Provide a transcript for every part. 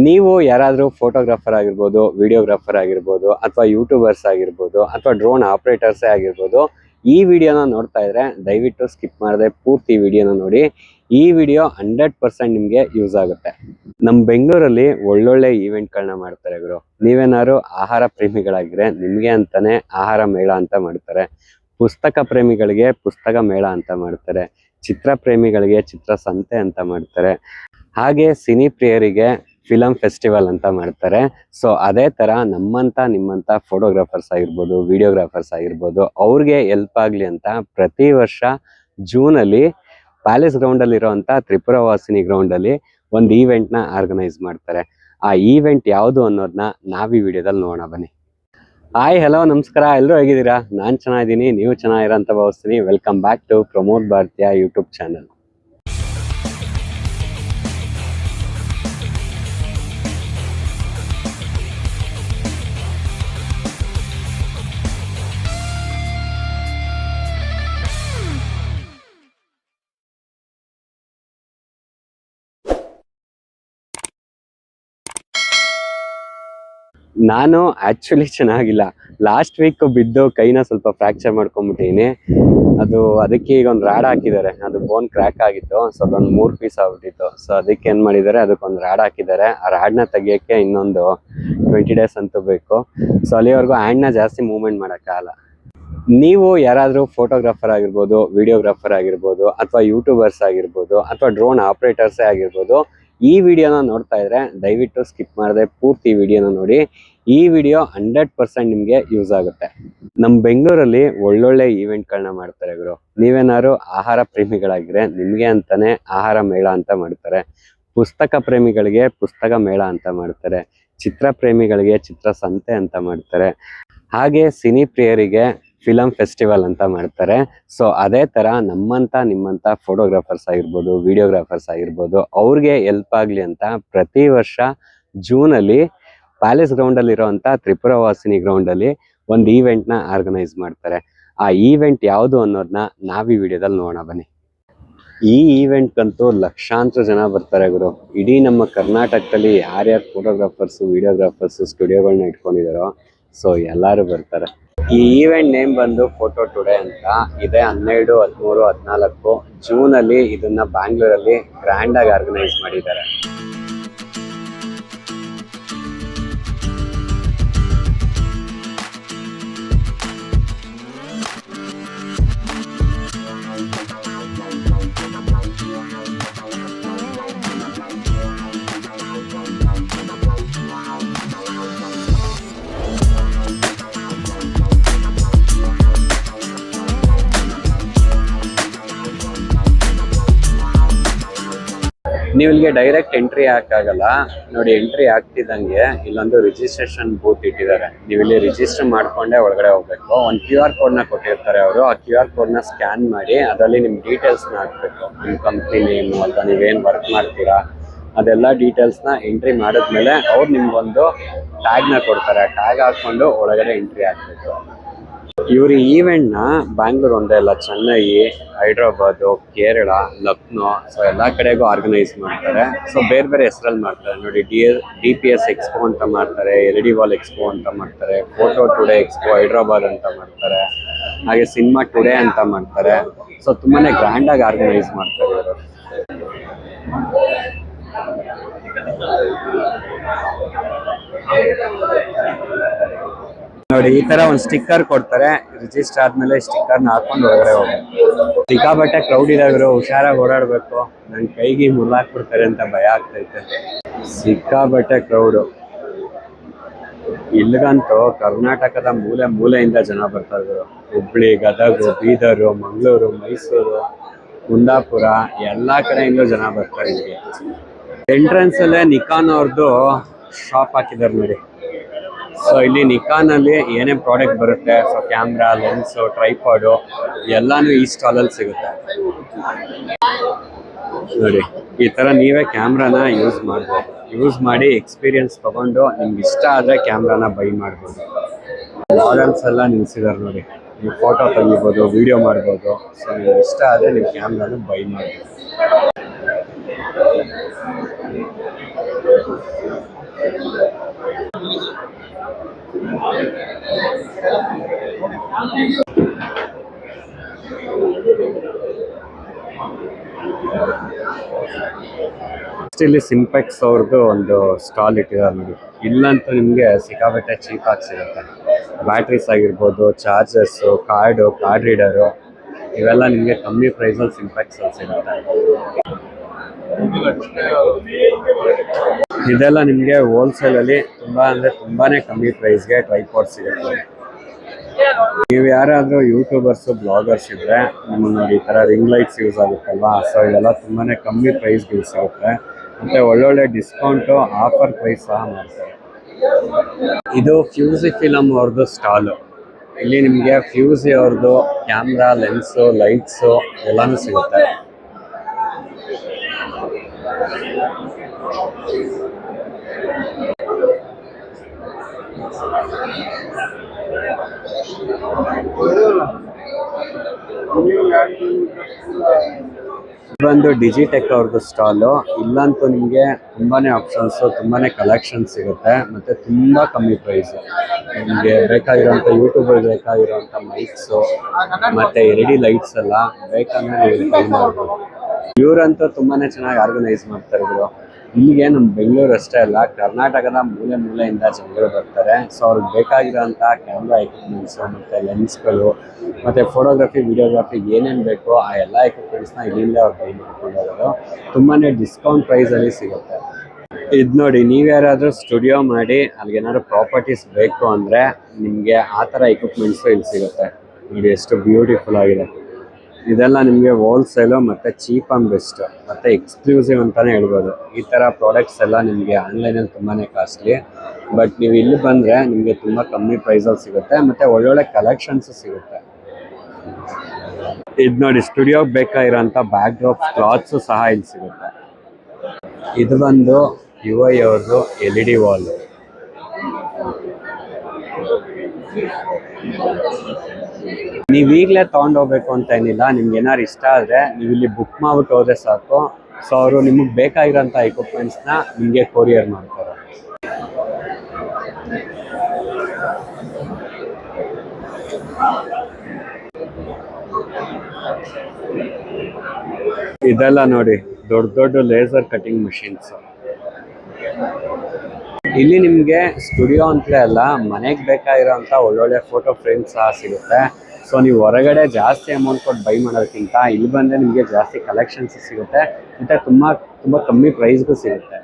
ನೀವು ಯಾರಾದರೂ ಫೋಟೋಗ್ರಾಫರ್ ಆಗಿರ್ಬೋದು, ವಿಡಿಯೋಗ್ರಾಫರ್ ಆಗಿರ್ಬೋದು, ಅಥವಾ ಯೂಟ್ಯೂಬರ್ಸ್ ಆಗಿರ್ಬೋದು, ಅಥವಾ ಡ್ರೋನ್ ಆಪರೇಟರ್ಸೇ ಆಗಿರ್ಬೋದು, ಈ ವಿಡಿಯೋನ ನೋಡ್ತಾ ಇದ್ರೆ ದಯವಿಟ್ಟು ಸ್ಕಿಪ್ ಮಾಡದೆ ಪೂರ್ತಿ ವಿಡಿಯೋನ ನೋಡಿ. ಈ ವಿಡಿಯೋ 100% ನಿಮಗೆ ಯೂಸ್ ಆಗುತ್ತೆ. ನಮ್ಮ ಬೆಂಗಳೂರಲ್ಲಿ ಒಳ್ಳೊಳ್ಳೆ ಈವೆಂಟ್ಗಳನ್ನ ಮಾಡ್ತಾರೆ ಗುರು. ನೀವೇನಾದ್ರು ಆಹಾರ ಪ್ರೇಮಿಗಳಾಗಿದ್ರೆ ನಿಮಗೆ ಅಂತಾನೆ ಆಹಾರ ಮೇಳ ಅಂತ ಮಾಡ್ತಾರೆ. ಪುಸ್ತಕ ಪ್ರೇಮಿಗಳಿಗೆ ಪುಸ್ತಕ ಮೇಳ ಅಂತ ಮಾಡ್ತಾರೆ. ಚಿತ್ರ ಪ್ರೇಮಿಗಳಿಗೆ ಚಿತ್ರ ಸಂತೆ ಅಂತ ಮಾಡ್ತಾರೆ. ಹಾಗೆ ಸಿನಿ ಪ್ರಿಯರಿಗೆ ಫಿಲಂ ಫೆಸ್ಟಿವಲ್ ಅಂತ ಮಾಡ್ತಾರೆ. ಸೊ ಅದೇ ತರ ನಿಮ್ಮಂತ ಫೋಟೋಗ್ರಾಫರ್ಸ್ ಆಗಿರ್ಬೋದು, ವಿಡಿಯೋಗ್ರಾಫರ್ಸ್ ಆಗಿರ್ಬೋದು, ಅವ್ರಿಗೆ ಹೆಲ್ಪ್ ಆಗ್ಲಿ ಅಂತ ಪ್ರತಿ ವರ್ಷ ಜೂನ್ ಅಲ್ಲಿ ಪ್ಯಾಲೇಸ್ ಗ್ರೌಂಡ್ ಅಲ್ಲಿ ಇರುವಂತ ತ್ರಿಪುರ ವಾಸಿನಿ ಗ್ರೌಂಡ್ ಅಲ್ಲಿ ಒಂದು ಈವೆಂಟ್ ನ ಆರ್ಗನೈಸ್ ಮಾಡ್ತಾರೆ. ಆ ಈವೆಂಟ್ ಯಾವುದು ಅನ್ನೋದನ್ನ ನಾವ್ ಈ ವಿಡಿಯೋದಲ್ಲಿ ನೋಡೋಣ ಬನ್ನಿ. ಹಾಯ್, ಹಲೋ, ನಮಸ್ಕಾರ. ಎಲ್ಲರೂ ಹೇಗಿದ್ದೀರಾ? ನಾನ್ ಚೆನ್ನಾಗಿದ್ದೀನಿ, ನೀವು ಚೆನ್ನಾಗಿರೋ ಅಂತ ಭಾವಿಸ್ತೀನಿ. ವೆಲ್ಕಮ್ ಬ್ಯಾಕ್ ಟು ಪ್ರಮೋದ್ ಭಾರತೀಯ ಯೂಟ್ಯೂಬ್ ಚಾನಲ್. ನಾನು ಆಕ್ಚುಲಿ ಚೆನ್ನಾಗಿಲ್ಲ. ಲಾಸ್ಟ್ ವೀಕ್ ಬಿದ್ದು ಕೈನ ಸ್ವಲ್ಪ ಫ್ರಾಕ್ಚರ್ ಮಾಡ್ಕೊಂಡ್ಬಿಟ್ಟಿನಿ. ಅದಕ್ಕೆ ಈಗ ಒಂದು ರಾಡ್ ಹಾಕಿದ್ದಾರೆ. ಅದು ಬೋನ್ ಕ್ರ್ಯಾಕ್ ಆಗಿತ್ತು. ಸೊ ಅದೊಂದು 3 ಪೀಸ್ ಆಗ್ಬಿಟ್ಟಿತ್ತು. ಸೊ ಅದಕ್ಕೆ ಏನ್ ಮಾಡಿದ್ದಾರೆ, ಅದಕ್ಕೊಂದು ರಾಡ್ ಹಾಕಿದ್ದಾರೆ. ಆ ರಾಡ್ನ ತೆಗಿಯೋಕ್ಕೆ ಇನ್ನೊಂದು 20 ಡೇಸ್ ಅಂತೂ ಬೇಕು. ಸೊ ಅಲ್ಲಿವರೆಗೂ ಹ್ಯಾಂಡ್ನ ಜಾಸ್ತಿ ಮೂವ್ಮೆಂಟ್ ಮಾಡೋಕ್ಕಾಗಲ್ಲ. ನೀವು ಯಾರಾದರೂ ಫೋಟೋಗ್ರಾಫರ್ ಆಗಿರ್ಬೋದು, ವಿಡಿಯೋಗ್ರಾಫರ್ ಆಗಿರ್ಬೋದು, ಅಥವಾ ಯೂಟ್ಯೂಬರ್ಸ್ ಆಗಿರ್ಬೋದು, ಅಥವಾ ಡ್ರೋನ್ ಆಪರೇಟರ್ಸೇ ಆಗಿರ್ಬೋದು, ಈ ವಿಡಿಯೋನ ನೋಡ್ತಾ ಇದ್ರೆ ದಯವಿಟ್ಟು ಸ್ಕಿಪ್ ಮಾಡದೆ ಪೂರ್ತಿ ವಿಡಿಯೋನ ನೋಡಿ. ಈ ವಿಡಿಯೋ 100% ನಿಮಗೆ ಯೂಸ್ ಆಗುತ್ತೆ. ನಮ್ಮ ಬೆಂಗಳೂರಲ್ಲಿ ಒಳ್ಳೊಳ್ಳೆ ಈವೆಂಟ್ಗಳನ್ನ ಮಾಡ್ತಾರೆ ಗುರು. ನೀವೇನಾದ್ರು ಆಹಾರ ಪ್ರೇಮಿಗಳಾಗಿದ್ರೆ ನಿಮಗೆ ಅಂತಾನೆ ಆಹಾರ ಮೇಳ ಅಂತ ಮಾಡ್ತಾರೆ. ಪುಸ್ತಕ ಪ್ರೇಮಿಗಳಿಗೆ ಪುಸ್ತಕ ಮೇಳ ಅಂತ ಮಾಡ್ತಾರೆ. ಚಿತ್ರ ಪ್ರೇಮಿಗಳಿಗೆ ಚಿತ್ರ ಸಂತೆ ಅಂತ ಮಾಡ್ತಾರೆ. ಹಾಗೆ ಸಿನಿ ಪ್ರಿಯರಿಗೆ ಫಿಲಂ ಫೆಸ್ಟಿವಲ್ ಅಂತ ಮಾಡ್ತಾರೆ. ಸೊ ಅದೇ ತರ ನಿಮ್ಮಂತ ಫೋಟೋಗ್ರಾಫರ್ಸ್ ಆಗಿರ್ಬೋದು, ವಿಡಿಯೋಗ್ರಾಫರ್ಸ್ ಆಗಿರ್ಬೋದು, ಅವ್ರಿಗೆ ಹೆಲ್ಪ್ ಆಗ್ಲಿ ಅಂತ ಪ್ರತಿ ವರ್ಷ ಜೂನ್ ಅಲ್ಲಿ ಪ್ಯಾಲೇಸ್ ಗ್ರೌಂಡ್ ಅಲ್ಲಿ ಇರುವಂತ ತ್ರಿಪುರ ವಾಸಿನಿ ಗ್ರೌಂಡ್ ಅಲ್ಲಿ ಒಂದು ಈವೆಂಟ್ ನ ಆರ್ಗನೈಸ್ ಮಾಡ್ತಾರೆ. ಆ ಈವೆಂಟ್ ಯಾವುದು ಅನ್ನೋದನ್ನ ನಾವ್ ಈ ವಿಡಿಯೋದಲ್ಲಿ ನೋಡೋಣ ಬನ್ನಿ. ಈ ಈವೆಂಟ್ಗಂತೂ ಲಕ್ಷಾಂತರ ಜನ ಬರ್ತಾರೆ ಗುರು. ಇಡೀ ನಮ್ಮ ಕರ್ನಾಟಕದಲ್ಲಿ ಯಾರ್ಯಾರು ಫೋಟೋಗ್ರಾಫರ್ಸ್, ವಿಡಿಯೋಗ್ರಾಫರ್ಸ್ ಸ್ಟುಡಿಯೋಗಳನ್ನ ಇಟ್ಕೊಂಡಿದಾರೋ ಸೊ ಎಲ್ಲರೂ ಬರ್ತಾರೆ. ಈ ಈವೆಂಟ್ ನೇಮ್ ಬಂದು ಫೋಟೋ ಟುಡೇ ಅಂತ ಇದೆ. 12, 13, 14 ಜೂನ್ ಅಲ್ಲಿ ಇದನ್ನ ಬ್ಯಾಂಗ್ಳೂರಲ್ಲಿ ಗ್ರ್ಯಾಂಡ್ ಆಗಿ ಆರ್ಗನೈಸ್ ಮಾಡಿದ್ದಾರೆ. ನೀವು ಇಲ್ಲಿಗೆ ಡೈರೆಕ್ಟ್ ಎಂಟ್ರಿ ಹಾಕಾಗಲ್ಲ ನೋಡಿ. ಎಂಟ್ರಿ ಆಗ್ತಿದ್ದಂಗೆ ಇಲ್ಲೊಂದು ರಿಜಿಸ್ಟ್ರೇಷನ್ ಬೂತ್ ಇಟ್ಟಿದ್ದಾರೆ. ನೀವು ಇಲ್ಲಿ ರಿಜಿಸ್ಟರ್ ಮಾಡ್ಕೊಂಡೆ ಒಳಗಡೆ ಹೋಗ್ಬೇಕು. ಒಂದು QR ಕೋಡ್ನ ಕೊಟ್ಟಿರ್ತಾರೆ ಅವರು. ಆ QR ಕೋಡ್ನ ಸ್ಕ್ಯಾನ್ ಮಾಡಿ ಅದರಲ್ಲಿ ನಿಮ್ಮ ಡೀಟೇಲ್ಸ್ನ ಹಾಕ್ಬೇಕು. ನಿಮ್ಮ ಕಂಪ್ನಿ ನೇಮು ಅಥವಾ ನೀವೇನು ವರ್ಕ್ ಮಾಡ್ತೀರಾ ಅದೆಲ್ಲ ಡೀಟೇಲ್ಸ್ನ ಎಂಟ್ರಿ ಮಾಡಿದ್ಮೇಲೆ ಅವ್ರು ನಿಮ್ಗೊಂದು ಟ್ಯಾಗ್ನ ಕೊಡ್ತಾರೆ. ಟ್ಯಾಗ್ ಹಾಕ್ಕೊಂಡು ಒಳಗಡೆ ಎಂಟ್ರಿ ಹಾಕ್ಬೇಕು. ಇವ್ರ ಈವೆಂಟ್ನ ಬ್ಯಾಂಗ್ಳೂರ್ ಒಂದೇ ಅಲ್ಲ, ಚೆನ್ನೈ, ಹೈದ್ರಾಬಾದು, ಕೇರಳ, ಲಕ್ನೋ, ಸೊ ಎಲ್ಲ ಕಡೆಗೂ ಆರ್ಗನೈಸ್ ಮಾಡ್ತಾರೆ. ಸೊ ಬೇರೆ ಬೇರೆ ಹೆಸರಲ್ಲಿ ಮಾಡ್ತಾರೆ ನೋಡಿ. DPS ಎಕ್ಸ್ಪೋ ಅಂತ ಮಾಡ್ತಾರೆ, LED ವಾಲ್ ಎಕ್ಸ್ಪೋ ಅಂತ ಮಾಡ್ತಾರೆ, ಫೋಟೋ ಟುಡೇ ಎಕ್ಸ್ಪೋ ಹೈದ್ರಾಬಾದ್ ಅಂತ ಮಾಡ್ತಾರೆ, ಹಾಗೆ ಸಿನಿಮಾ ಟುಡೇ ಅಂತ ಮಾಡ್ತಾರೆ. ಸೊ ತುಂಬಾನೇ ಗ್ರ್ಯಾಂಡ್ ಆಗಿ ಆರ್ಗನೈಸ್ ಮಾಡ್ತಾರೆ ಇವರು. ನೋಡಿ, ಈ ತರ ಒಂದು ಸ್ಟಿಕ್ಕರ್ ಕೊಡ್ತಾರೆ. ರಿಜಿಸ್ಟರ್ ಆದ್ಮೇಲೆ ಸ್ಟಿಕ್ಕರ್ನ ಹಾಕೊಂಡು ಒಳಗಡೆ ಹೋಗ್ಬೇಕು. ಸಿಕ್ಕಾಬಟ್ಟೆ ಕ್ರೌಡ್ ಇದಾಗಿರೋ, ಹುಷಾರಾಗಿ ಓಡಾಡ್ಬೇಕು. ನನ್ ಕೈಗೆ ಮುರ್ಲಾಕ್ಬಿಡ್ತಾರೆ ಅಂತ ಭಯ ಆಗ್ತೈತೆ. ಸಿಕ್ಕಾಬಟ್ಟೆ ಕ್ರೌಡು. ಇಲ್ಲಿಗಂತೂ ಕರ್ನಾಟಕದ ಮೂಲೆ ಮೂಲೆಯಿಂದ ಜನ ಬರ್ತಾ ಇದ್ರು. ಹುಬ್ಳಿ, ಗದಗ, ಬೀದರು, ಮಂಗಳೂರು, ಮೈಸೂರು, ಕುಂದಾಪುರ ಎಲ್ಲಾ ಕಡೆಯಿಂದ ಜನ ಬರ್ತಾರೆ ಇಲ್ಲಿಗೆ. ಎಂಟ್ರೆನ್ಸ್ ಅಲ್ಲೇ ನಿಕಾನ್ ಅವ್ರದ್ದು ಶಾಪ್ ಹಾಕಿದ್ದಾರೆ ನೋಡಿ. ಸೊ ಇಲ್ಲಿ ನಿಕಾನ್ ಅಲ್ಲಿ ಏನೇ ಪ್ರಾಡಕ್ಟ್ ಬರುತ್ತೆ, ಸೊ ಕ್ಯಾಮ್ರಾ, ಲೆನ್ಸ್, ಟ್ರೈಪಾಡು ಎಲ್ಲಾನು ಈ ಸ್ಟಾಲ್ ಅಲ್ಲಿ ಸಿಗುತ್ತೆ ನೋಡಿ. ಈ ತರ ನೀವೇ ಕ್ಯಾಮ್ರಾನ ಯೂಸ್ ಮಾಡ್ಬೋದು. ಯೂಸ್ ಮಾಡಿ ಎಕ್ಸ್ಪೀರಿಯನ್ಸ್ ತಗೊಂಡು ನಿಮ್ಗೆ ಇಷ್ಟ ಆದ್ರೆ ಕ್ಯಾಮ್ರಾನ ಬೈ ಮಾಡ್ಬೋದು. ಮಾಡೆಲ್ಸ್ ಎಲ್ಲ ನಿಲ್ಸಿದಾರೆ ನೋಡಿ. ನೀವು ಫೋಟೋ ತೆಗಿಬೋದು, ವಿಡಿಯೋ ಮಾಡ್ಬೋದು. ಸೊ ನಿಮ್ಗೆ ಇಷ್ಟ ಆದರೆ ನೀವು ಕ್ಯಾಮ್ರಾನ ಬೈ ಮಾಡ್ಬೋದು. ಇಲ್ಲಿ ಸಿಂಪೆಕ್ಸ್ ಅವ್ರದ್ದು ಒಂದು ಸ್ಟಾಲ್ ಇಟ್ಟಿದ್ದಾರೆ ನೋಡಿ. ಇಲ್ಲಂತೂ ನಿಮಗೆ ಸಿಕ್ಕಾಪಟ್ಟೆ ಚೀಪ್ ಆಗಿ ಸಿಗುತ್ತೆ. ಬ್ಯಾಟ್ರೀಸ್ ಆಗಿರ್ಬೋದು, ಚಾರ್ಜರ್ಸು, ಕಾರ್ಡ್ ರೀಡರು ಇವೆಲ್ಲ ನಿಮಗೆ ಕಮ್ಮಿ ಪ್ರೈಸಲ್ಲಿ ಸಿಂಪೆಕ್ಸ್ ಅಲ್ಲಿ ಸಿಗುತ್ತೆ. ಇದೆಲ್ಲ ನಿಮಗೆ ಹೋಲ್ಸೇಲಲ್ಲಿ ತುಂಬಾನೇ ಕಮ್ಮಿ ಪ್ರೈಸ್ಗೆ ಟ್ರೈಪಾಡ್ ಸಿಗುತ್ತೆ. ನೀವು ಯಾರಾದರೂ ಯೂಟ್ಯೂಬರ್ಸು, ಬ್ಲಾಗರ್ಸ್ ಇದ್ರೆ ನಿಮಗೆ ನೋಡಿ ಈ ಥರ ರಿಂಗ್ ಲೈಟ್ಸ್ ಯೂಸ್ ಆಗುತ್ತಲ್ವಾ, ಸೊ ಇದೆಲ್ಲ ತುಂಬಾನೇ ಕಮ್ಮಿ ಪ್ರೈಸ್ಗೆ ಯೂಸ್ ಆಗುತ್ತೆ. ಮತ್ತೆ ಒಳ್ಳೊಳ್ಳೆ ಡಿಸ್ಕೌಂಟು, ಆಫರ್ ಪ್ರೈಸ್ ಸಹ ಮಾಡ್ತಾರೆ. ಇದು ಫ್ಯೂಸಿ ಫಿಲಮ್ ಅವ್ರದ್ದು ಸ್ಟಾಲು. ಇಲ್ಲಿ ನಿಮಗೆ ಫ್ಯೂಸಿ ಅವ್ರದ್ದು ಕ್ಯಾಮ್ರಾ, ಲೆನ್ಸು, ಲೈಟ್ಸು ಎಲ್ಲಾನು ಸಿಗುತ್ತೆ. ಬಂದು ಡಿಜಿಟೆಕ್ ಅವ್ರದ್ದು ಸ್ಟಾಲು. ಇಲ್ಲಂತೂ ನಿಮಗೆ ತುಂಬಾನೇ ಆಪ್ಷನ್ಸು, ತುಂಬಾನೇ ಕಲೆಕ್ಷನ್ ಸಿಗುತ್ತೆ, ಮತ್ತೆ ತುಂಬಾ ಕಮ್ಮಿ ಪ್ರೈಸ್. ನಿಮಗೆ ಬೇಕಾಗಿರೋಂಥ ಯೂಟ್ಯೂಬರ್ ಬೇಕಾಗಿರೋಂಥ ಮೈಕ್ಸು ಮತ್ತೆ LED ಲೈಟ್ಸ್ ಎಲ್ಲ ಬೇಕಂದ್ರೆ ನೀವು ಬೈ ಮಾಡ್ಬೋದು. ಇವರಂತೂ ತುಂಬಾನೇ ಚೆನ್ನಾಗಿ ಆರ್ಗನೈಸ್ ಮಾಡ್ತಾರೆ ಇವರು. ಇಲ್ಲಿಗೆ ನಮ್ಮ ಬೆಂಗಳೂರು ಅಷ್ಟೇ ಅಲ್ಲ, ಕರ್ನಾಟಕದ ಮೂಲೆಯಿಂದ ಜನಗಳು ಬರ್ತಾರೆ. ಸೊ ಅವ್ರಿಗೆ ಬೇಕಾಗಿರೋಂಥ ಕ್ಯಾಮ್ರಾ ಎಕ್ವಿಪ್ಮೆಂಟ್ಸು ಮತ್ತು ಲೆನ್ಸ್ಗಳು ಮತ್ತು ಫೋಟೋಗ್ರಫಿ, ವಿಡಿಯೋಗ್ರಫಿ ಏನೇನು ಬೇಕೋ ಆ ಎಲ್ಲ ಎಕ್ವಿಪ್ಮೆಂಟ್ಸ್ನ ಇಲ್ಲಿಂದ ಅವ್ರು ಬೈ ಮಾಡ್ಕೊಂಡು ಹೋಗೋದು. ತುಂಬಾ ಡಿಸ್ಕೌಂಟ್ ಪ್ರೈಸಲ್ಲಿ ಸಿಗುತ್ತೆ. ಇದು ನೋಡಿ, ನೀವ್ಯಾರಾದರೂ ಸ್ಟುಡಿಯೋ ಮಾಡಿ ಅಲ್ಲಿಗೇನಾದ್ರು ಪ್ರಾಪರ್ಟೀಸ್ ಬೇಕು ಅಂದರೆ ನಿಮಗೆ ಆ ಥರ ಎಕ್ವಿಪ್ಮೆಂಟ್ಸು ಇಲ್ಲಿ ಸಿಗುತ್ತೆ. ನೋಡಿ ಎಷ್ಟು ಬ್ಯೂಟಿಫುಲ್ ಆಗಿದೆ. ಇದೆಲ್ಲ ನಿಮಗೆ ಹೋಲ್ಸೇಲು ಮತ್ತು ಚೀಪ್ ಆ್ಯಂಡ್ ಬೆಸ್ಟ್ ಮತ್ತು ಎಕ್ಸ್ಕ್ಲೂಸಿವ್ ಅಂತಲೇ ಹೇಳ್ಬೋದು. ಈ ಥರ ಪ್ರಾಡಕ್ಟ್ಸ್ ಎಲ್ಲ ನಿಮಗೆ ಆನ್ಲೈನಲ್ಲಿ ತುಂಬಾ ಕಾಸ್ಟ್ಲಿ. ಬಟ್ ನೀವು ಇಲ್ಲಿ ಬಂದರೆ ನಿಮಗೆ ತುಂಬ ಕಮ್ಮಿ ಪ್ರೈಸಲ್ಲಿ ಸಿಗುತ್ತೆ ಮತ್ತು ಒಳ್ಳೊಳ್ಳೆ ಕಲೆಕ್ಷನ್ಸು ಸಿಗುತ್ತೆ. ಇದು ನೋಡಿ, ಸ್ಟುಡಿಯೋಗೆ ಬೇಕಾಗಿರೋಂಥ ಬ್ಯಾಕ್ ಡ್ರಾಪ್ ಕ್ಲಾತ್ಸು ಸಹ ಇಲ್ಲಿ ಸಿಗುತ್ತೆ. ಇದು ಬಂದು UI ಅವ್ರದ್ದು LED ವಾಲ್. ನೀವು ಈಗಲೇ ತೊಗೊಂಡೋಗ್ಬೇಕು ಅಂತ ಏನಿಲ್ಲ. ನಿಮ್ಗೆ ಏನಾದ್ರು ಇಷ್ಟ ಆದರೆ ನೀವು ಇಲ್ಲಿ ಬುಕ್ ಮಾಡ್ಬಿಟ್ಟು ಹೋದ್ರೆ ಸಾಕು. ಸೊ ಅವರು ನಿಮಗೆ ಬೇಕಾಗಿರೋಂಥ ಎಕ್ವಿಪ್ಮೆಂಟ್ಸ್ನ ನಿಮಗೆ ಕೊರಿಯರ್ ಮಾಡ್ತಾರೆ. ಇದೆಲ್ಲ ನೋಡಿ, ದೊಡ್ಡ ಲೇಸರ್ ಕಟಿಂಗ್ ಮಷೀನ್ಸ್. ಇಲ್ಲಿ ನಿಮಗೆ ಸ್ಟುಡಿಯೋ ಅಂತಲೇ ಅಲ್ಲ, ಮನೆಗೆ ಬೇಕಾಗಿರೋಂಥ ಒಳ್ಳೊಳ್ಳೆ ಫೋಟೋ ಫ್ರೇಮ್ಸ್ ಸಹ ಸಿಗುತ್ತೆ. ಸೊ ನೀವು ಹೊರಗಡೆ ಜಾಸ್ತಿ ಅಮೌಂಟ್ ಕೊಟ್ಟು ಬೈ ಮಾಡೋದಕ್ಕಿಂತ ಇಲ್ಲಿ ಬಂದರೆ ನಿಮಗೆ ಜಾಸ್ತಿ ಕಲೆಕ್ಷನ್ಸ್ ಸಿಗುತ್ತೆ ಮತ್ತು ತುಂಬ ಕಮ್ಮಿ ಪ್ರೈಸ್ಗೂ ಸಿಗುತ್ತೆ.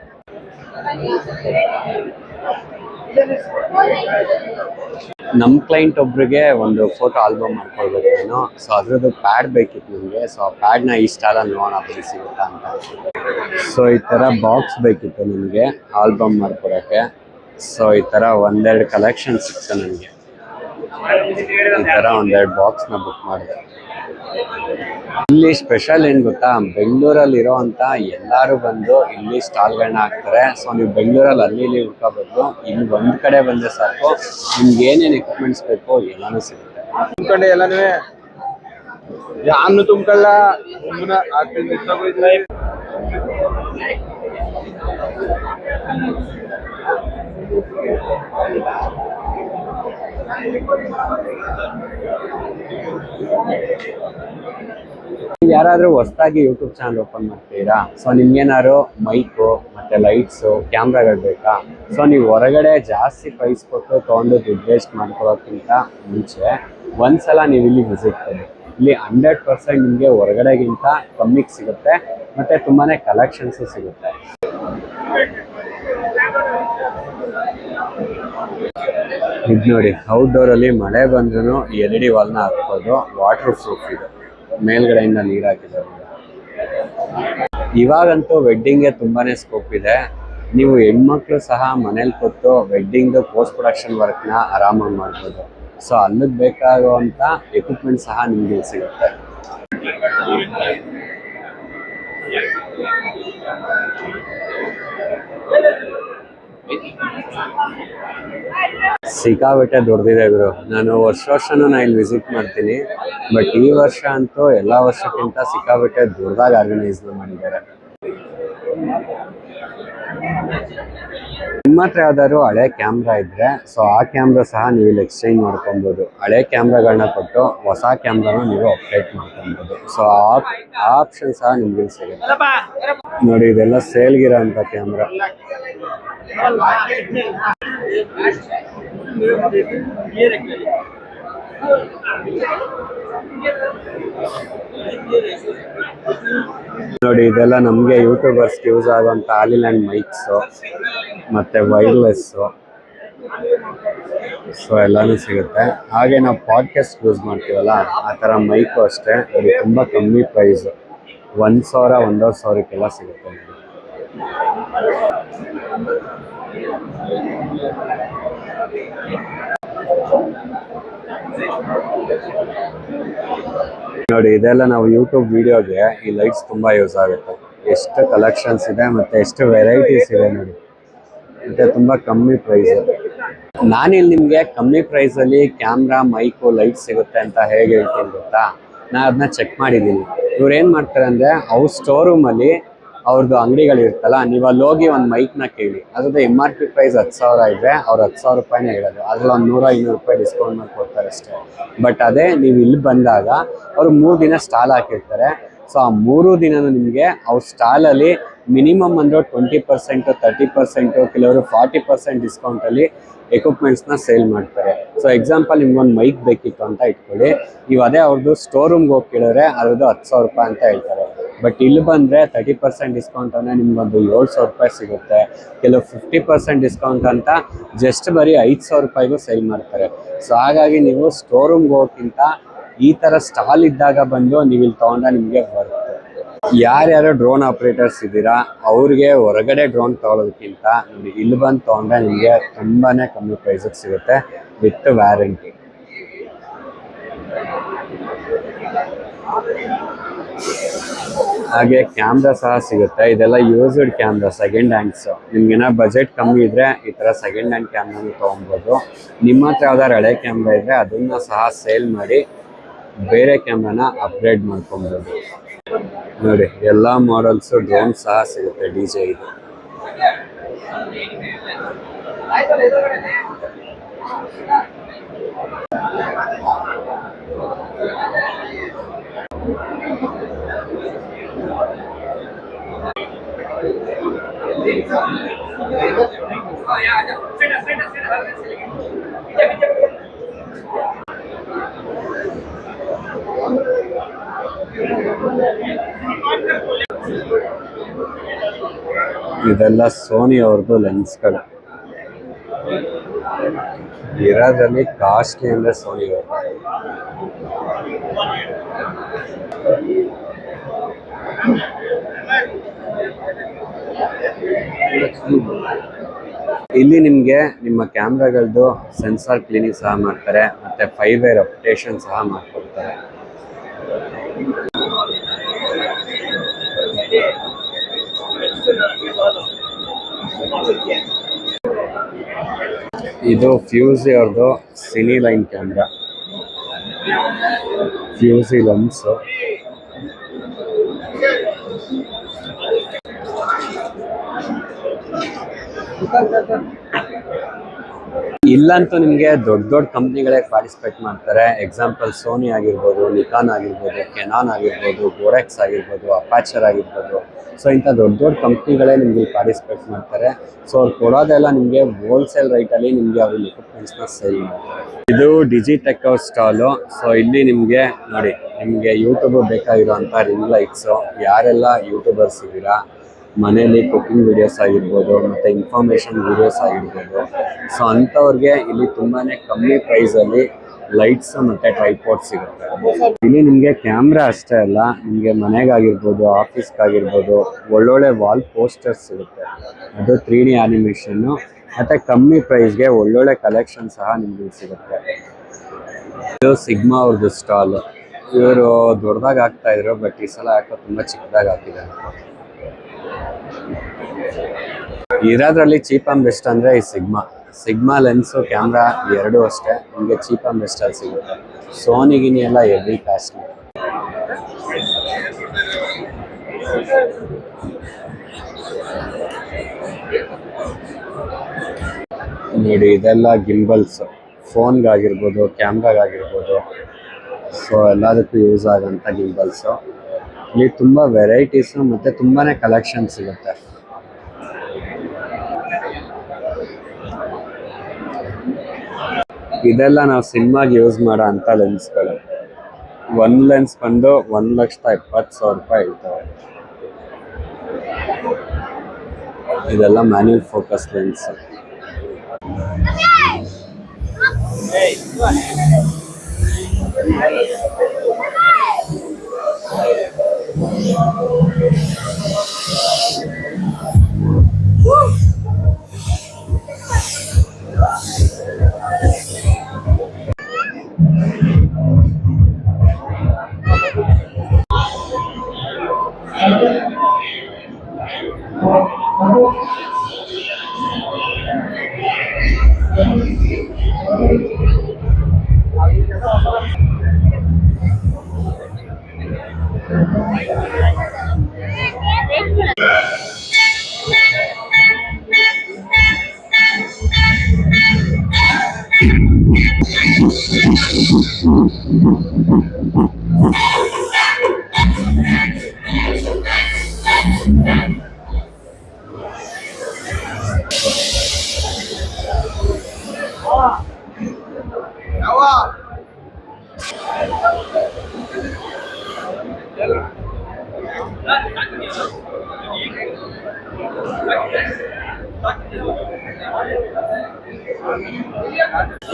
ನಮ್ಮ ಕ್ಲೈಂಟ್ ಒಬ್ರಿಗೆ ಒಂದು ಫೋಟೋ ಆಲ್ಬಮ್ ಮಾಡ್ಕೊಳ್ಬೇಕು ನಾನು. ಸೊ ಅದ್ರದ್ದು ಪ್ಯಾಡ್ ಬೇಕಿತ್ತು ನಿಮಗೆ. ಸೊ ಆ ಪ್ಯಾಡ್ನ ಈ ಸ್ಟಾಲಲ್ಲಿ ನೋಡೋಣ ಬರೀ ಸಿಗುತ್ತಾ ಅಂತ. ಸೊ ಈ ಥರ ಬಾಕ್ಸ್ ಬೇಕಿತ್ತು ನಿಮಗೆ ಆಲ್ಬಮ್ ಮಾಡ್ಕೊಡೋಕ್ಕೆ. ಸೊ ಈ ಥರ ಒಂದೆರಡು ಕಲೆಕ್ಷನ್ ಸಿಕ್ತು ನನಗೆ. ಈ ಥರ ಒಂದೆರಡು ಬಾಕ್ಸ್ನ ಬುಕ್ ಮಾಡಿದೆ. ಇಲ್ಲಿ ಸ್ಪೆಷಲ್ ಏನು ಗೊತ್ತಾ, ಬೆಂಗಳೂರಲ್ಲಿರೋವಂಥ ಎಲ್ಲರೂ ಬಂದು ಇಲ್ಲಿ ಸ್ಟಾಲ್ಗಳನ್ನ ಹಾಕ್ತಾರೆ. ಸೊ ನೀವು ಬೆಂಗಳೂರಲ್ಲಿ ಅಲ್ಲಿ ಹುಡ್ಕೋ ಬದಲು ಇಲ್ಲಿ ಒಂದು ಕಡೆ ಬಂದರೆ ಸಾಕು, ನಿಮ್ಗೆ ಏನೇನು ಎಕ್ವಿಪ್ಮೆಂಟ್ಸ್ ಬೇಕೋ ಎಲ್ಲಾನು ಸಿಗುತ್ತೆ. ಕಡೆ ಎಲ್ಲನೂ ಯಾನು ತುಂಬಲ್ಲ. ಯಾರಾದರೂ ಹೊಸದಾಗಿ ಯೂಟ್ಯೂಬ್ ಚಾನಲ್ ಓಪನ್ ಮಾಡ್ತೀರಾ, ಸೊ ನಿಮ್ಗೇನಾದ್ರು ಮೈಕು ಮತ್ತು ಲೈಟ್ಸು, ಕ್ಯಾಮ್ರಾಗಳು ಬೇಕಾ? ಸೊ ನೀವು ಹೊರಗಡೆ ಜಾಸ್ತಿ ಪ್ರೈಸ್ ಕೊಟ್ಟು ತೊಗೊಂಡು ದುಡ್ಡು ವೇಸ್ಟ್ ಮಾಡ್ಕೊಳ್ಳೋಕ್ಕಿಂತ ಮುಂಚೆ ಒಂದ್ಸಲ ನೀವು ಇಲ್ಲಿ ವಿಸಿಟ್ ಮಾಡಿ. ಇಲ್ಲಿ 100% ನಿಮಗೆ ಹೊರಗಡೆಗಿಂತ ಕಮ್ಮಿಗೆ ಸಿಗುತ್ತೆ ಮತ್ತು ತುಂಬಾ ಕಲೆಕ್ಷನ್ಸು ಸಿಗುತ್ತೆ. ಇದು ನೋಡಿ, ಔಟ್ಡೋರಲ್ಲಿ ಮಳೆ ಬಂದ್ರೂ LED ವಾಲ್ನ ಹಾಕ್ಬೋದು. ವಾಟರ್ ಪ್ರೂಫ್ ಇದು, ಮೇಲ್ಗಡೆಯಿಂದ ನೀರು ಹಾಕಿದ್ದಾರೆ. ಇವಾಗಂತೂ ವೆಡ್ಡಿಂಗ್ಗೆ ತುಂಬಾ ಸ್ಕೋಪ್ ಇದೆ. ನೀವು ಹೆಣ್ಮಕ್ಳು ಸಹ ಮನೇಲಿ ಕೂತು ವೆಡ್ಡಿಂಗ್ದು ಪೋಸ್ಟ್ ಪ್ರೊಡಕ್ಷನ್ ವರ್ಕ್ನ ಆರಾಮಾಗಿ ಮಾಡ್ಬೋದು. ಸೊ ಅಲ್ಲಿಗೆ ಬೇಕಾಗುವಂಥ ಎಕ್ವಿಪ್ಮೆಂಟ್ ಸಹ ನಿಮಗೆ ಸಿಗುತ್ತೆ. ಸಿಕ್ಕಾಬಿಟ್ಟೆ ದೊಡ್ಡದಿದೆ ಗುರು. ನಾನು ವರ್ಷನೂ ನಾನು ಇಲ್ಲಿ ವಿಸಿಟ್ ಮಾಡ್ತೀನಿ. ಬಟ್ ಈ ವರ್ಷ ಅಂತೂ ಎಲ್ಲ ವರ್ಷಕ್ಕಿಂತ ಸಿಕ್ಕಾಬಿಟ್ಟೆ ದೊಡ್ಡದಾಗಿ ಆರ್ಗನೈಸ್ ಮಾಡಿದ್ದಾರೆ. ನಿಮ್ಮ ಹತ್ರ ಯಾವ್ದಾದ್ರು ಹಳೆ ಕ್ಯಾಮ್ರಾ ಇದ್ರೆ ಸೊ ಆ ಕ್ಯಾಮ್ರಾ ಸಹ ನೀವು ಇಲ್ಲಿ ಎಕ್ಸ್ಚೇಂಜ್ ಮಾಡ್ಕೊಬೋದು. ಹಳೆ ಕ್ಯಾಮ್ರಾಗಳನ್ನ ಕೊಟ್ಟು ಹೊಸ ಕ್ಯಾಮ್ರಾನ ನೀವು ಅಪ್ಡೇಟ್ ಮಾಡ್ಕೊಬೋದು. ಸೊ ಆ ಆಪ್ಷನ್ ಸಹ ನಿಮ್ಗೆ ಸಿಗುತ್ತೆ ನೋಡಿ. ಇದೆಲ್ಲ ಸೇಲ್ಗಿರೋ ಅಂತ ಕ್ಯಾಮ್ರಾ. ನೋಡಿ ಇದೆಲ್ಲ ನಮಗೆ ಯೂಟ್ಯೂಬರ್ಸ್ಗೆ ಯೂಸ್ ಆಗುವಂಥ ಆಲಿಲ್ಯಾಂಡ್ ಮೈಕ್ಸು ಮತ್ತು ವೈರ್ಲೆಸ್ಸು, ಸೊ ಎಲ್ಲನೂ ಸಿಗುತ್ತೆ. ಹಾಗೆ ನಾವು ಪಾಡ್ಕಾಸ್ಟ್ ಯೂಸ್ ಮಾಡ್ತೀವಲ್ಲ ಆ ಥರ ಮೈಕು ಅಷ್ಟೇ, ಅದು ತುಂಬ ಕಮ್ಮಿ ಪ್ರೈಸು, 1,000 1,500ಕ್ಕೆಲ್ಲ ಸಿಗುತ್ತೆ. ನೋಡಿ ಇದೆಲ್ಲ ನಾವು ಯೂಟ್ಯೂಬ್ ವಿಡಿಯೋಗೆ ಈ ಲೈಟ್ಸ್ ತುಂಬ ಯೂಸ್ ಆಗುತ್ತೆ. ಎಷ್ಟು ಕಲೆಕ್ಷನ್ಸ್ ಇದೆ ಮತ್ತು ಎಷ್ಟು ವೆರೈಟೀಸ್ ಇದೆ ನೋಡಿ, ಮತ್ತು ತುಂಬ ಕಮ್ಮಿ ಪ್ರೈಸ್. ನಾನಿಲ್ಲಿ ನಿಮಗೆ ಕಮ್ಮಿ ಪ್ರೈಸಲ್ಲಿ ಕ್ಯಾಮ್ರಾ, ಮೈಕು, ಲೈಟ್ ಸಿಗುತ್ತೆ ಅಂತ ಹೇಗೆ ಹೇಳ್ತೀನಿ ಗೊತ್ತಾ? ನಾನು ಅದನ್ನ ಚೆಕ್ ಮಾಡಿದ್ದೀನಿ. ಇವ್ರು ಏನು ಮಾಡ್ತಾರೆ ಅಂದರೆ, ಅವ್ರ ಸ್ಟೋರ್ ರೂಮಲ್ಲಿ ಅವ್ರದ್ದು ಅಂಗಡಿಗಳಿರುತ್ತಲ್ಲ, ನೀವು ಅಲ್ಲಿ ಹೋಗಿ ಒಂದು ಮೈಕ್ನ ಕೇಳಿ, ಅದ್ರದ್ದು MRP ಪ್ರೈಸ್ 10,000 ಇದ್ದರೆ ಅವ್ರು 10,000 ರೂಪಾಯಿನೇ ಹೇಳೋದು. ಅದ್ರಲ್ಲಿ ಒಂದು 100-200 ರೂಪಾಯಿ ಡಿಸ್ಕೌಂಟ್ ಮಾಡಿ ಕೊಡ್ತಾರೆ ಅಷ್ಟೇ. ಬಟ್ ಅದೇ ನೀವು ಇಲ್ಲಿ ಬಂದಾಗ ಅವರು 3 ದಿನ ಸ್ಟಾಲ್ ಹಾಕಿರ್ತಾರೆ. ಸೊ ಆ 3 ದಿನನೂ ನಿಮಗೆ ಅವ್ರ ಸ್ಟಾಲಲ್ಲಿ ಮಿನಿಮಮ್ ಅಂದರೆ 20%, 30%, ಕೆಲವರು 40% ಡಿಸ್ಕೌಂಟಲ್ಲಿ ಎಕ್ವಿಪ್ಮೆಂಟ್ಸ್ನ ಸೇಲ್ ಮಾಡ್ತಾರೆ. ಸೊ ಎಕ್ಸಾಂಪಲ್ ನಿಮ್ಗೊಂದು ಮೈಕ್ ಬೇಕಿತ್ತು ಅಂತ ಇಟ್ಕೊಳ್ಳಿ, ನೀವು ಅದೇ ಅವ್ರದ್ದು ಸ್ಟೋರ್ ರೂಮ್ಗೆ ಹೋಗಿ ಕೇಳಿದ್ರೆ ಅದ್ರದ್ದು 10,000 ರೂಪಾಯಿ ಅಂತ ಹೇಳ್ತಾರೆ. ಬಟ್ ಇಲ್ಲಿ ಬಂದರೆ 30% ಡಿಸ್ಕೌಂಟ್ ಅಂದರೆ ನಿಮ್ಗೊಂದು 7,000 ರೂಪಾಯಿ ಸಿಗುತ್ತೆ. ಕೆಲವು 50% ಡಿಸ್ಕೌಂಟ್ ಅಂತ ಜಸ್ಟ್ ಬರೀ 5,000 ರೂಪಾಯಿಗೂ ಸೇಲ್ ಮಾಡ್ತಾರೆ. ಸೊ ಹಾಗಾಗಿ ನೀವು ಸ್ಟೋರ್ ರೂಮ್ಗೆ ಹೋಗೋಕ್ಕಿಂತ ಈ ಥರ ಸ್ಟಾಲ್ ಇದ್ದಾಗ ಬಂದು ನೀವು ಇಲ್ಲಿ ತೊಗೊಂಡ್ರೆ ನಿಮಗೆ ಬರುತ್ತೆ. ಯಾರ್ಯಾರು ಡ್ರೋನ್ ಆಪ್ರೇಟರ್ಸ್ ಇದ್ದೀರಾ ಅವ್ರಿಗೆ ಹೊರಗಡೆ ಡ್ರೋನ್ ತೊಗೊಳೋದಕ್ಕಿಂತ ನೋಡಿ ಇಲ್ಲಿ ಬಂದು ತೊಗೊಂಡ್ರೆ ನಿಮಗೆ ತುಂಬಾ ಕಮ್ಮಿ ಪ್ರೈಸಿಗೆ ಸಿಗುತ್ತೆ ವಿತ್ ವ್ಯಾರಂಟಿ. ಹಾಗೆ ಕ್ಯಾಮ್ರಾ ಸಹ ಸಿಗುತ್ತೆ. ಇದೆಲ್ಲ ಯೂಸ್ಡ್ ಕ್ಯಾಮ್ರಾ, ಸೆಕೆಂಡ್ ಹ್ಯಾಂಡ್ಸ್. ನಿಮ್ಗೇನೋ ಬಜೆಟ್ ಕಮ್ಮಿ ಇದ್ದರೆ ಈ ಥರ ಸೆಕೆಂಡ್ ಹ್ಯಾಂಡ್ ಕ್ಯಾಮ್ರಾನು ತೊಗೊಬೋದು. ನಿಮ್ಮ ಹತ್ರ ಯಾವ್ದಾದ್ರು ಹಳೆ ಕ್ಯಾಮ್ರಾ ಇದ್ದರೆ ಅದನ್ನು ಸಹ ಸೇಲ್ ಮಾಡಿ ಬೇರೆ ಕ್ಯಾಮ್ರಾನ ಅಪ್ಗ್ರೇಡ್ ಮಾಡ್ಕೊಬೋದು. ನೋಡಿ ಎಲ್ಲ ಮಾಡಲ್ಸು ಡ್ರೋನ್ ಸಹ ಸಿಗುತ್ತೆ, DJI ಇದು. ಇದೆಲ್ಲ ಸೋನಿ ಅವ್ರದ್ದು ಲೆನ್ಸ್ಗಳು. ಇರೋದ್ರಲ್ಲಿ ಕಾಸ್ಟ್ಲಿ ಅಂದರೆ ಸೋನಿ ಅವರು. ಇಲ್ಲಿ ನಿಮಗೆ ನಿಮ್ಮ ಕ್ಯಾಮ್ರಾಗಳದ್ದು ಸೆನ್ಸಾರ್ ಕ್ಲೀನಿಂಗ್ ಸಹ ಮಾಡ್ತಾರೆ ಮತ್ತು 5-way ಅಪ್ಡೇಷನ್ ಸಹ ಮಾಡ್ಕೊಡ್ತಾರೆ. ಇದು ಫ್ಯೂಸಿ ಅವ್ರದ್ದು cine line camera, Fuji lens. ಇಲ್ಲಂತೂ ನಿಮಗೆ ದೊಡ್ಡ ದೊಡ್ಡ ಕಂಪ್ನಿಗಳೇ ಪಾರ್ಟಿಸಿಪೇಟ್ ಮಾಡ್ತಾರೆ. ಎಕ್ಸಾಂಪಲ್ ಸೋನಿ ಆಗಿರ್ಬೋದು, ನಿಕಾನ್ ಆಗಿರ್ಬೋದು, ಕೆನಾನ್ ಆಗಿರ್ಬೋದು, ಗೋರೆಕ್ಸ್ ಆಗಿರ್ಬೋದು, ಅಪಾಚರ್ ಆಗಿರ್ಬೋದು. ಸೊ ಇಂಥ ದೊಡ್ಡ ದೊಡ್ಡ ಕಂಪ್ನಿಗಳೇ ನಿಮಗೆ ಪಾರ್ಟಿಸಿಪೇಟ್ ಮಾಡ್ತಾರೆ. ಸೊ ಅವ್ರು ಕೊಡೋದೆಲ್ಲ ನಿಮಗೆ ಹೋಲ್ಸೇಲ್ ರೈಟಲ್ಲಿ ನಿಮಗೆ ಅವ್ರ ಎಕ್ವಿಪ್ಮೆಂಟ್ಸ್ನ ಸೇಲ್ ಮಾಡ್ತಾರೆ. ಇದು ಡಿಜಿಟೆಕ್ ಅವ್ರ ಸ್ಟಾಲು. ಸೊ ಇಲ್ಲಿ ನಿಮಗೆ ನೋಡಿ, ನಿಮಗೆ ಯೂಟ್ಯೂಬ್ ಬೇಕಾಗಿರೋಂಥ ರಿಂಗ್ ಲೈಟ್ಸು, ಯಾರೆಲ್ಲ ಯೂಟ್ಯೂಬರ್ಸ್ ಇದ್ದೀರಾ, ಮನೇಲಿ ಕುಕಿಂಗ್ ವಿಡಿಯೋಸ್ ಆಗಿರ್ಬೋದು ಮತ್ತು ಇನ್ಫಾರ್ಮೇಷನ್ ವಿಡಿಯೋಸ್ ಆಗಿರ್ಬೋದು, ಸೊ ಅಂಥವ್ರಿಗೆ ಇಲ್ಲಿ ತುಂಬಾ ಕಮ್ಮಿ ಪ್ರೈಸಲ್ಲಿ ಲೈಟ್ಸ್ ಮತ್ತು ಟ್ರೈಪಾಡ್ ಸಿಗುತ್ತೆ. ಇಲ್ಲಿ ನಿಮಗೆ ಕ್ಯಾಮ್ರಾ ಅಷ್ಟೇ ಅಲ್ಲ, ನಿಮಗೆ ಮನೆಗಾಗಿರ್ಬೋದು, ಆಫೀಸ್ಗಾಗಿರ್ಬೋದು ಒಳ್ಳೊಳ್ಳೆ ವಾಲ್ ಪೋಸ್ಟರ್ಸ್ ಸಿಗುತ್ತೆ. ಅದು 3D ಆ್ಯನಿಮೇಷನ್ನು ಮತ್ತು ಕಮ್ಮಿ ಪ್ರೈಸ್ಗೆ ಒಳ್ಳೊಳ್ಳೆ ಕಲೆಕ್ಷನ್ ಸಹ ನಿಮಗೆ ಸಿಗುತ್ತೆ. ಇದು ಸಿಗ್ಮಾ ಅವ್ರದ್ದು ಸ್ಟಾಲು. ಇವರು ದೊಡ್ಡದಾಗಿ ಹಾಕ್ತಾಯಿದ್ರು, ಬಟ್ ಈ ಸಲ ಹಾಕೋ ತುಂಬ ಚಿಕ್ಕದಾಗಿ ಹಾಕಿದ್ದಾರೆ. ಇರೋದ್ರಲ್ಲಿ ಚೀಪ್ ಆ್ಯಂಡ್ ಬೆಸ್ಟ್ ಅಂದರೆ ಈ ಸಿಗ್ಮಾ ಲೆನ್ಸು, ಕ್ಯಾಮ್ರಾ ಎರಡೂ ಅಷ್ಟೇ ನಿಮಗೆ ಚೀಪ್ ಆ್ಯಂಡ್ ಬೆಸ್ಟಲ್ಲಿ ಸಿಗುತ್ತೆ. ಸೋನಿಗಿನಿ ಎಲ್ಲ ಹೆವಿ ಕಾಸ್ಟ್ಲಿ. ನೋಡಿ ಇದೆಲ್ಲ ಗಿಂಬಲ್ಸ್, ಫೋನ್ಗಾಗಿರ್ಬೋದು, ಕ್ಯಾಮ್ರಾಗಾಗಿರ್ಬೋದು, ಸೊ ಎಲ್ಲದಕ್ಕೂ ಯೂಸ್ ಆಗೋಂಥ ಗಿಂಬಲ್ಸು. ಇಲ್ಲಿ ತುಂಬ ವೆರೈಟೀಸು ಮತ್ತು ತುಂಬಾ ಕಲೆಕ್ಷನ್ ಸಿಗುತ್ತೆ. ಇದೆಲ್ಲ ನಾವು ಸಿನಿಮಾಗೆ ಯೂಸ್ ಮಾಡೋ ಅಂಥ ಲೆನ್ಸ್ಗಳು. ಒಂದು ಲೆನ್ಸ್ ಬಂದು 1,70,000 ರೂಪಾಯಿ ಇರ್ತವೆ. ಇದೆಲ್ಲ ಮ್ಯಾನ್ಯುವಲ್ ಫೋಕಸ್ ಲೆನ್ಸ್.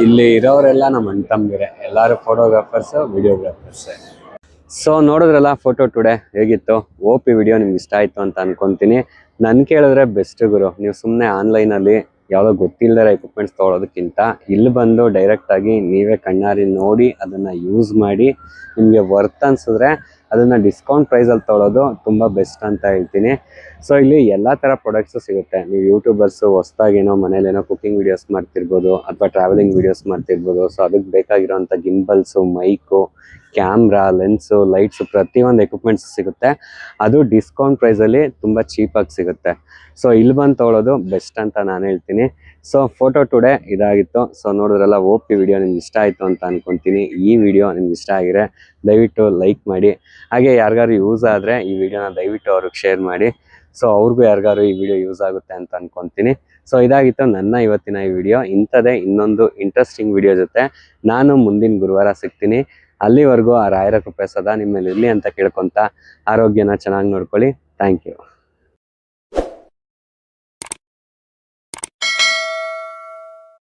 ಇಲ್ಲಿ ಇರೋರೆಲ್ಲ ನಮ್ಮ ಅಣ್ಣ ತಮ್ಮಂದಿರೆ, ಎಲ್ಲರೂ ಫೋಟೋಗ್ರಾಫರ್ಸ್, ವಿಡಿಯೋಗ್ರಾಫರ್ಸ್. ಸೊ ನೋಡಿದ್ರಲ್ಲ ಫೋಟೋ ಟುಡೇ ಹೇಗಿತ್ತು. ಓಪಿ ವಿಡಿಯೋ ನಿಮ್ಗೆ ಇಷ್ಟ ಆಯ್ತು ಅಂತ ಅನ್ಕೊಂತೀನಿ. ನನ್ ಕೇಳಿದ್ರೆ ಬೆಸ್ಟ್ ಗುರು, ನೀವು ಸುಮ್ಮನೆ ಆನ್ಲೈನಲ್ಲಿ ಯಾವುದೋ ಗೊತ್ತಿಲ್ಲದ ಎಕ್ವಿಪ್ಮೆಂಟ್ಸ್ ತೊಗೊಳೋದಕ್ಕಿಂತ ಇಲ್ಲಿ ಬಂದು ಡೈರೆಕ್ಟಾಗಿ ನೀವೇ ಕಣ್ಣಾರಿ ನೋಡಿ ಅದನ್ನು ಯೂಸ್ ಮಾಡಿ ನಿಮಗೆ ವರ್ತ್ ಅನ್ಸಿದ್ರೆ ಅದನ್ನು ಡಿಸ್ಕೌಂಟ್ ಪ್ರೈಸಲ್ಲಿ ತೊಗೊಳೋದು ತುಂಬ ಬೆಸ್ಟ್ ಅಂತ ಹೇಳ್ತೀನಿ. ಸೊ ಇಲ್ಲಿ ಎಲ್ಲ ಥರ ಪ್ರಾಡಕ್ಟ್ಸು ಸಿಗುತ್ತೆ. ನೀವು ಯೂಟ್ಯೂಬರ್ಸು ಹೊಸ್ದಾಗೇನೋ ಮನೇಲೇನೋ ಕುಕಿಂಗ್ ವೀಡಿಯೋಸ್ ಮಾಡ್ತಿರ್ಬೋದು ಅಥವಾ ಟ್ರಾವೆಲಿಂಗ್ ವೀಡಿಯೋಸ್ ಮಾಡ್ತಿರ್ಬೋದು. ಸೊ ಅದಕ್ಕೆ ಬೇಕಾಗಿರೋಂಥ ಗಿಂಬಲ್ಸು, ಮೈಕು, ಕ್ಯಾಮ್ರಾ, ಲೆನ್ಸು, ಲೈಟ್ಸು, ಪ್ರತಿಯೊಂದು ಎಕ್ವಿಪ್ಮೆಂಟ್ಸ್ ಸಿಗುತ್ತೆ. ಅದು ಡಿಸ್ಕೌಂಟ್ ಪ್ರೈಸಲ್ಲಿ ತುಂಬ ಚೀಪಾಗಿ ಸಿಗುತ್ತೆ. ಸೊ ಇಲ್ಲಿ ಬಂದು ತೊಗೊಳೋದು ಬೆಸ್ಟ್ ಅಂತ ನಾನು ಹೇಳ್ತೀನಿ. ಸೊ ಫೋಟೋ ಟುಡೇ ಇದಾಗಿತ್ತು. ಸೊ ನೋಡಿದ್ರಲ್ಲ ಓಪಿ ವಿಡಿಯೋ ನಿಮ್ಗೆ ಇಷ್ಟ ಆಯಿತು ಅಂತ ಅನ್ಕೊತೀನಿ. ಈ ವಿಡಿಯೋ ನಿಮ್ಗೆ ಇಷ್ಟ ಆಗಿದ್ರೆ ದಯವಿಟ್ಟು ಲೈಕ್ ಮಾಡಿ. ಹಾಗೆ ಯಾರಿಗಾರು ಯೂಸ್ ಆದರೆ ಈ ವಿಡಿಯೋನ ದಯವಿಟ್ಟು ಅವ್ರಿಗೆ ಶೇರ್ ಮಾಡಿ. ಸೊ ಅವ್ರಿಗೂ ಯಾರಿಗಾರು ಈ ವಿಡಿಯೋ ಯೂಸ್ ಆಗುತ್ತೆ ಅಂತ ಅನ್ಕೊತೀನಿ. ಸೊ ಇದಾಗಿತ್ತು ನನ್ನ ಇವತ್ತಿನ ಈ ವಿಡಿಯೋ. ಇಂಥದ್ದೇ ಇನ್ನೊಂದು ಇಂಟ್ರೆಸ್ಟಿಂಗ್ ವಿಡಿಯೋ ಜೊತೆ ನಾನು ಮುಂದಿನ ಗುರುವಾರ ಸಿಗ್ತೀನಿ. ಅಲ್ಲಿವರೆಗೂ ಆ ರಾಯರ ಕೃಪೆ ಸದಾ ನಿಮ್ಮ ಮೇಲೆ ಇರಲಿ ಅಂತ ಕೇಳ್ಕೊತ ಆರೋಗ್ಯನ ಚೆನ್ನಾಗಿ ನೋಡ್ಕೊಳ್ಳಿ. Thank you.